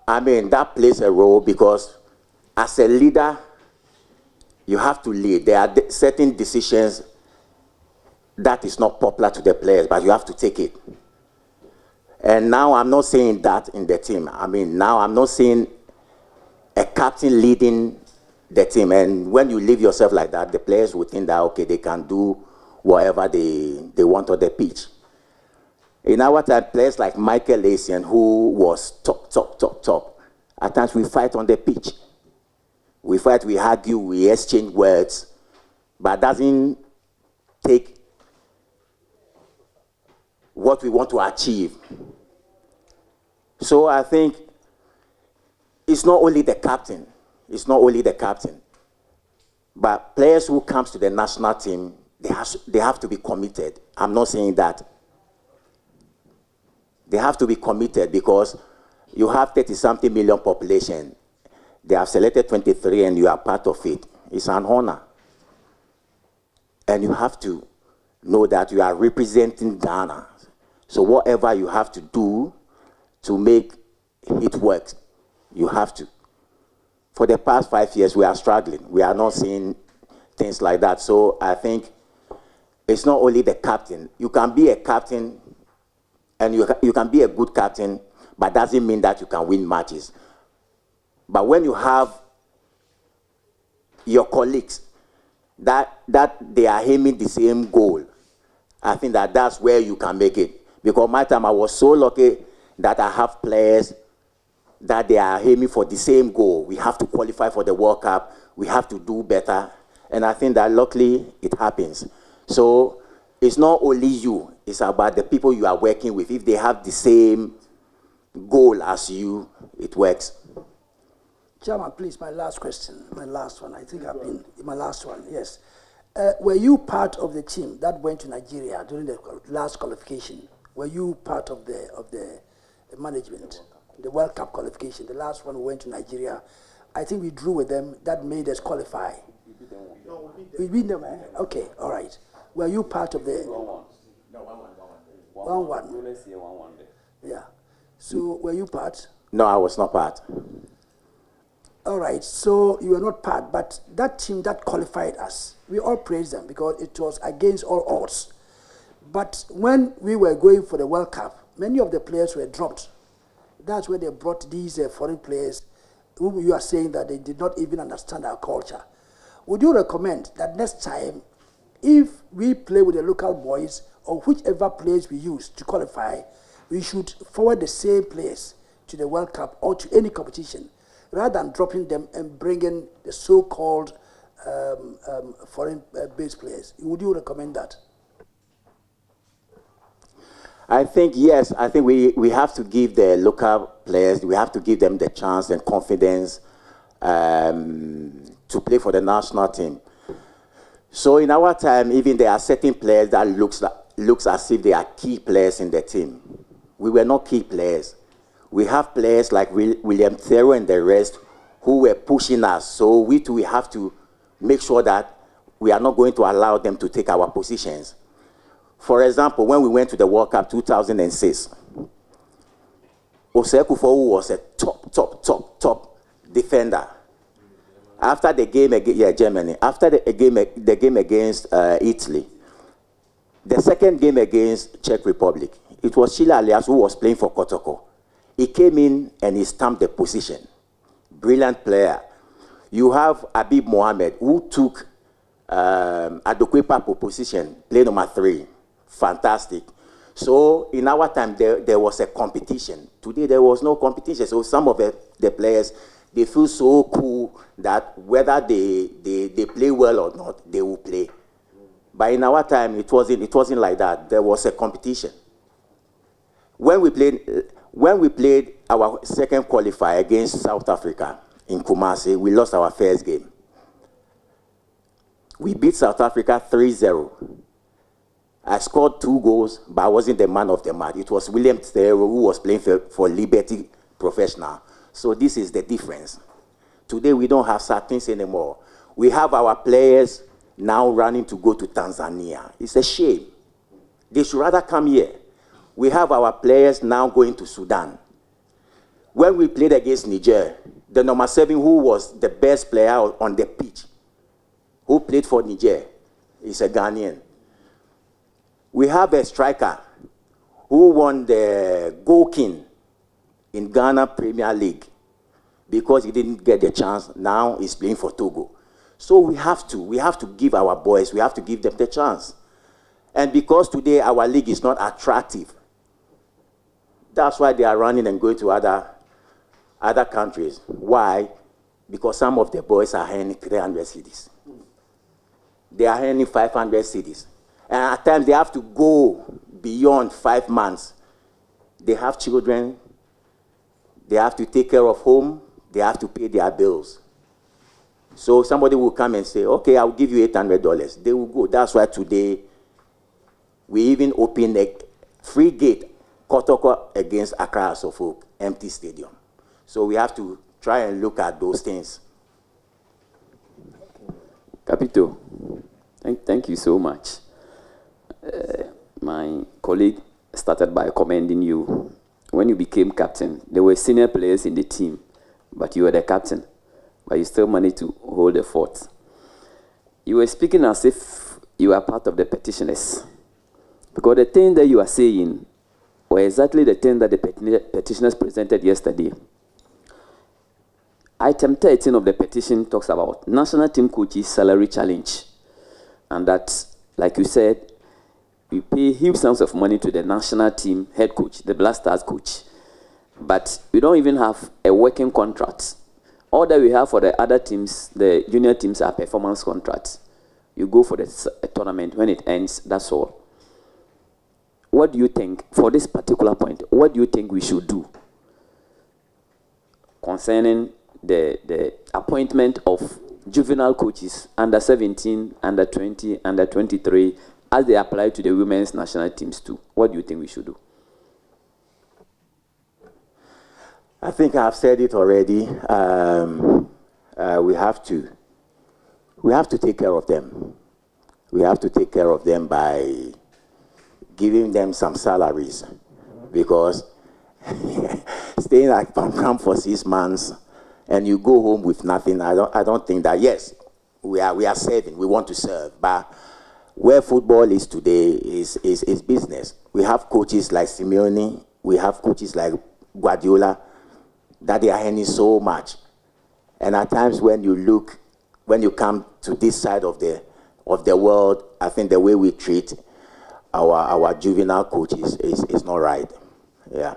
I mean, that plays a role because as a leader, you have to lead. There are certain decisions that is not popular to the players, but you have to take it. And now I'm not saying that in the team. I mean, now I'm not saying a captain leading the team. And when you leave yourself like that, the players will think that, okay, they can do whatever they want on the pitch. In our time, players like Michael Essien, who was top. At times we fight on the pitch. We fight, we argue, we exchange words, but doesn't take what we want to achieve. So I think it's not only the captain. It's not only the captain. But players who comes to the national team, they have to be committed. I'm not saying that. They have to be committed because you have 30-something million population. They have selected 23 and you are part of it. It's an honor. And you have to know that you are representing Ghana. So whatever you have to do to make it work, you have to. For the past 5 years, we are struggling. We are not seeing things like that. So I think it's not only the captain. You can be a captain and you can be a good captain, but doesn't mean that you can win matches. But when you have your colleagues that they are aiming the same goal, I think that's where you can make it. Because my time I was so lucky that I have players that they are aiming for the same goal. We have to qualify for the World Cup. We have to do better. And I think that luckily it happens. So it's not only you, it's about the people you are working with. If they have the same goal as you, it works. Chairman, please, my last question, my last one. I think I've been, my last one, yes. Were you part of the team that went to Nigeria during the last qualification? Were you part of the management, the World Cup qualification, the last one went to Nigeria? I think we drew with them, that made us qualify. We beat them, eh? Okay, all right. Were you part of the... 1-1. No, 1-1. Yeah. So, were you part? No, I was not part. All right, so you were not part, but that team that qualified us, we all praised them because it was against all odds. But when we were going for the World Cup, many of the players were dropped. That's where they brought these foreign players whom you are saying that they did not even understand our culture. Would you recommend that next time, if we play with the local boys or whichever players we use to qualify, we should forward the same players to the World Cup or to any competition, rather than dropping them and bringing the so-called foreign-based players? Would you recommend that? I think, yes. I think we have to give the local players, we have to give them the chance and confidence to play for the national team. So in our time, even there are certain players that looks as if they are key players in the team. We were not key players. We have players like William Theroux and the rest who were pushing us. So we too, we have to make sure that we are not going to allow them to take our positions. For example, when we went to the World Cup 2006, Osei Kufuor was a top defender. After the game against Germany, after the game against Italy, the second game against Czech Republic, it was Sheila Alias who was playing for Kotoko. He came in and he stamped the position. Brilliant player. You have Habib Mohamed, who took Adokwepa position, play number 3. Fantastic. So in our time, there was a competition. Today, there was no competition. So some of the players, they feel so cool that whether they play well or not, they will play. But in our time, it wasn't like that. There was a competition. When we played our second qualifier against South Africa in Kumasi, we lost our first game. We beat South Africa 3-0. I scored 2 goals, but I wasn't the man of the match. It was William Theroux who was playing for Liberty Professional. So this is the difference. Today, we don't have such things anymore. We have our players now running to go to Tanzania. It's a shame. They should rather come here. We have our players now going to Sudan. When we played against Niger, the number 7 who was the best player on the pitch, who played for Niger, is a Ghanaian. We have a striker who won the Goal King in Ghana Premier League because he didn't get the chance. Now he's playing for Togo. So we have to give our boys, we have to give them the chance. And because today our league is not attractive, that's why they are running and going to other countries. Why? Because some of the boys are earning 300 cedis. They are earning 500 cedis. And at times they have to go beyond 5 months. They have children. They have to take care of home. They have to pay their bills. So somebody will come and say, okay, I'll give you $800. They will go. That's why today we even open a free gate, Kotoko against Accra Suffolk, empty stadium. So we have to try and look at those things. Capito, thank you so much. My colleague started by commending you. When you became captain, there were senior players in the team, but you were the captain, but you still managed to hold the fort. You were speaking as if you are part of the petitioners, because the thing that you are saying were exactly the thing that the petitioners presented yesterday. Item 13 of the petition talks about national team coaches salary challenge, and that, like you said, we pay huge sums of money to the national team head coach, the Black Stars coach, but we don't even have a working contract. All that we have for the other teams, the junior teams, are performance contracts. You go for the tournament, when it ends, that's all. What do you think, for this particular point, what do you think we should do concerning the appointment of juvenile coaches, under 17, under 20, under 23, as they apply to the women's national teams too? What do you think we should do? I think I've said it already. We have to take care of them. We have to take care of them by giving them some salaries, because staying at Pam for 6 months and you go home with nothing, I don't think that. Yes, we are serving, we want to serve, but where football is today is business. We have coaches like Simeone, we have coaches like Guardiola, that they are earning so much. And at times when you come to this side of the world, I think the way we treat our juvenile coaches is not right. Yeah.